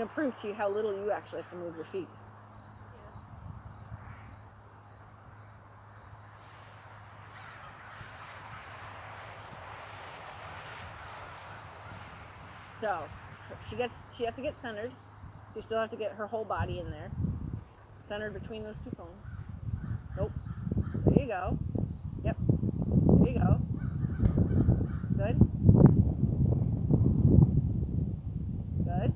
going to prove to you how little you actually have to move your feet. So she has to get centered. You still have to get her whole body in there, centered between those two cones. Nope. There you go. Yep. There you go. Good. Good.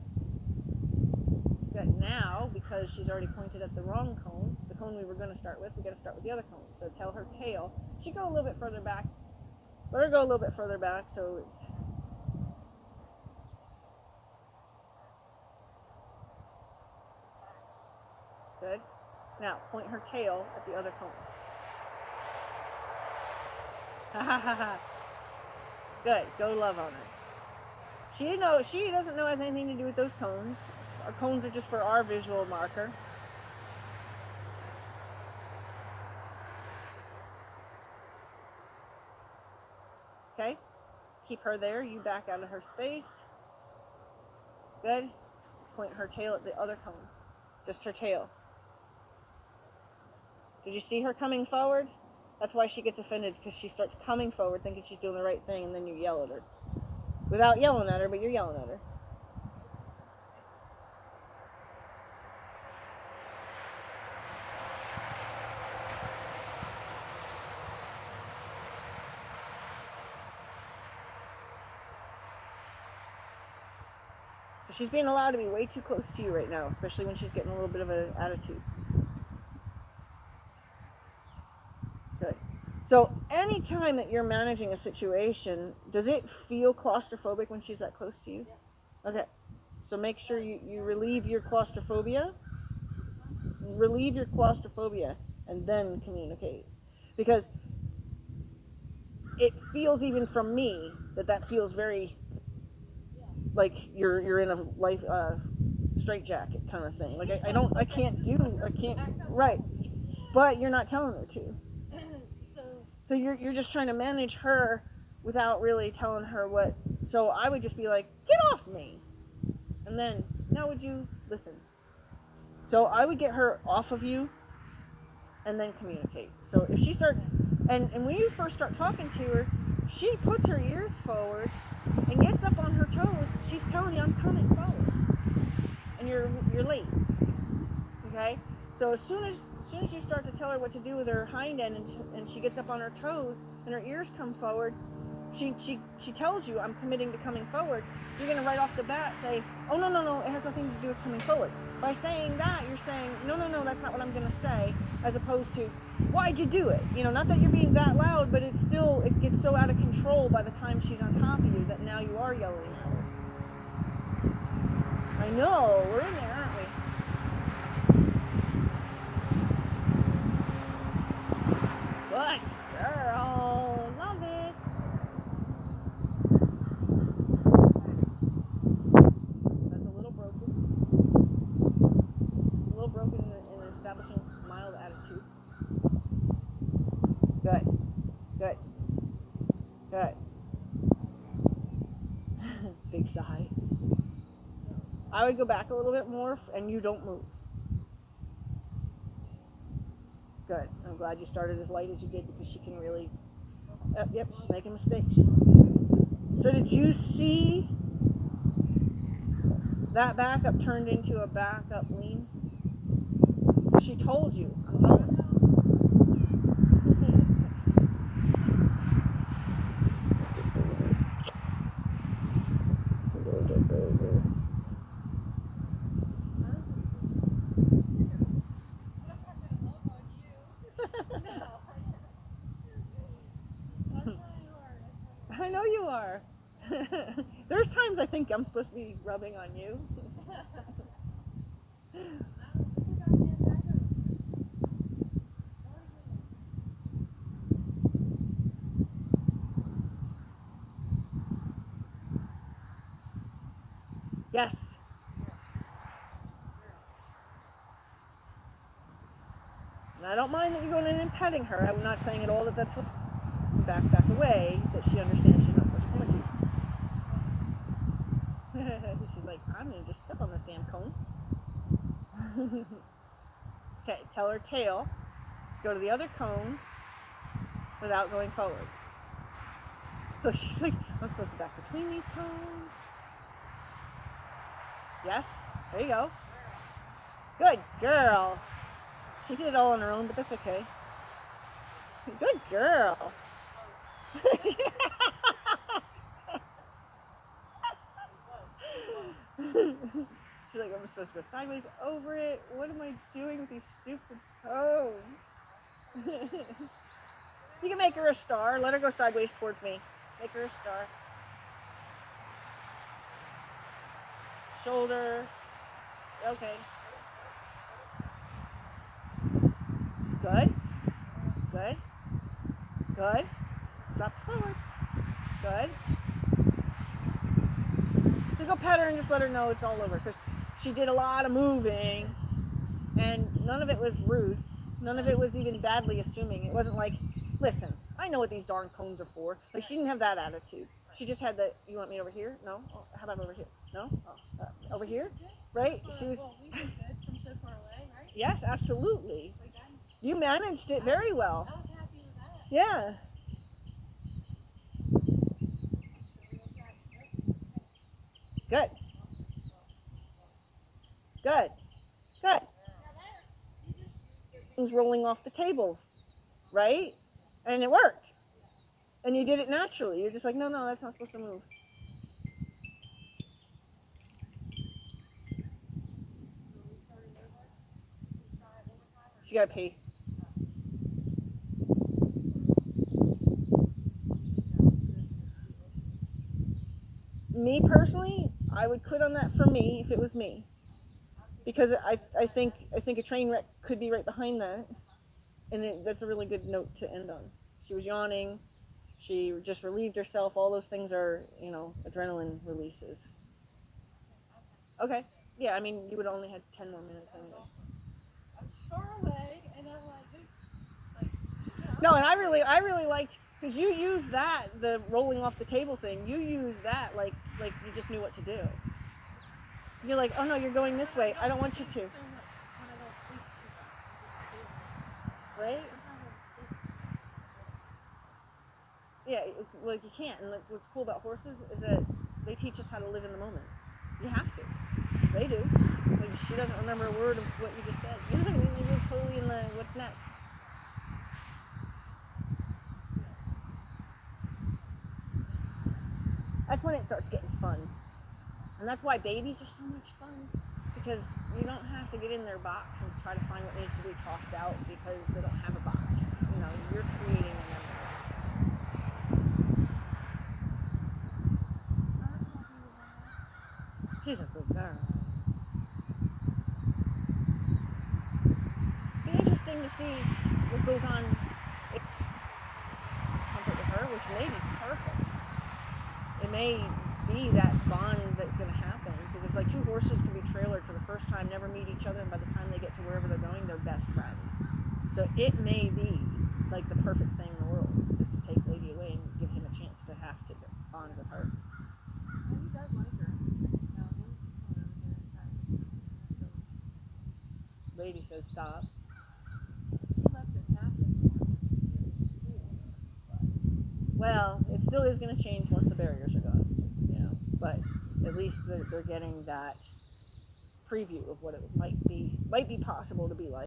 Good. Now, because she's already pointed at the wrong cone, the cone we were going to start with, we got to start with the other cone. So tell her tail. She go a little bit further back. Let her go a little bit further back. So it's good. Now point her tail at the other cone. Ha ha ha ha. Good. Go love on her. She doesn't know it has anything to do with those cones. Our cones are just for our visual marker. Okay? Keep her there. You back out of her space. Good. Point her tail at the other cone. Just her tail. Did you see her coming forward? That's why she gets offended, because she starts coming forward thinking she's doing the right thing, and then you yell at her. Without yelling at her, but you're yelling at her. So she's being allowed to be way too close to you right now, especially when she's getting a little bit of an attitude. Good. So anytime that you're managing a situation, does it feel claustrophobic when she's that close to you? Yeah. Okay. So make sure you relieve your claustrophobia. Relieve your claustrophobia and then communicate. Because it feels, even from me, that feels very like you're in a life straitjacket kind of thing. Like I can't, right. But you're not telling her to. So you're just trying to manage her without really telling her what. So I would just be like, get off me. And then, now would you listen? So I would get her off of you and then communicate. So if she starts, and when you first start talking to her, she puts her ears forward and gets up on her toes. She's telling you, I'm coming forward. And you're late. Okay? So as soon as you start to tell her what to do with her hind end, and she gets up on her toes and her ears come forward, she tells you, I'm committing to coming forward. You're going to right off the bat say, oh, no, it has nothing to do with coming forward. By saying that, you're saying, no, that's not what I'm going to say, as opposed to, why'd you do it? Not that you're being that loud, but it gets so out of control by the time she's on top of you that now you are yelling at her. I know, we're in there, aren't we? Good girl, love it. That's a little broken. A little broken in establishing mild attitude. Good. Big sigh. I would go back a little bit more, and you don't move. Good. I'm glad you started as light as you did, because she can really... Yep, she's making mistakes. So did you see that backup turned into a backup lean? She told you, I'm going. I know you are. There's times I think I'm supposed to be rubbing on you. Yes. And I don't mind that you're going in and petting her. I'm not saying at all that that's what... Back away, that she understands she's not supposed to come at you. She's like, like, I'm gonna just step on this damn cone. Okay, tell her tail, go to the other cone without going forward. So she's like, I'm supposed to back between these cones. Yes, there you go. Good girl. She did it all on her own, but that's okay. Good girl. She's like, I'm supposed to go sideways over it. What am I doing with these stupid toes? You can make her a star. Let her go sideways towards me. Make her a star. Shoulder. Okay. Good. Good. Good. Drop forward. Good. So go pet her and just let her know it's all over. Because she did a lot of moving. And none of it was rude. None of it was even badly assuming. It wasn't like, listen, I know what these darn cones are for. Like, she didn't have that attitude. She just had the, you want me over here? No? Oh, how about over here? No? Oh, over here? Right? She was... Well, we did good from so far away, right? Yes, absolutely. You managed it very well. I was happy with that. Yeah. Good. Good. Good. Things rolling off the table, right? And it worked. And you did it naturally. You're just like, no, that's not supposed to move. She got to pee. Me personally, I would quit on that for me if it was me, because I think a train wreck could be right behind that, and that's a really good note to end on. She was yawning. She just relieved herself. All those things are, adrenaline releases. Okay. Yeah, I mean, you would only have 10 more minutes anyway. I'm far away, and I'm like, No, and I really liked, because you used that, the rolling off the table thing. You used that like you just knew what to do. You're like, oh no, you're going this way. I don't want you to. Right? Yeah, like you can't. And what's cool about horses is that they teach us how to live in the moment. You have to. They do. Like, she doesn't remember a word of what you just said. You know what I mean? You're totally in the what's next. That's when it starts getting fun. And that's why babies are so much fun. Because you don't have to get in their box and try to find what needs to be tossed out because they don't have a box. You're creating a memory. She's a good girl. It'd be interesting to see what goes on with her, which may be perfect. It may be that bond that's going to happen, because it's like two horses can be trailered for the first time, never meet each other, and by the time they get to wherever they're going, they're best friends. So it may be like the perfect thing in the world, just to take Lady away and give him a chance to have to bond with her. And he does like her. Lady says stop. He left it happen. Well, it still is going to change once the barriers are gone, but at least they're getting that preview of what it might be possible to be like.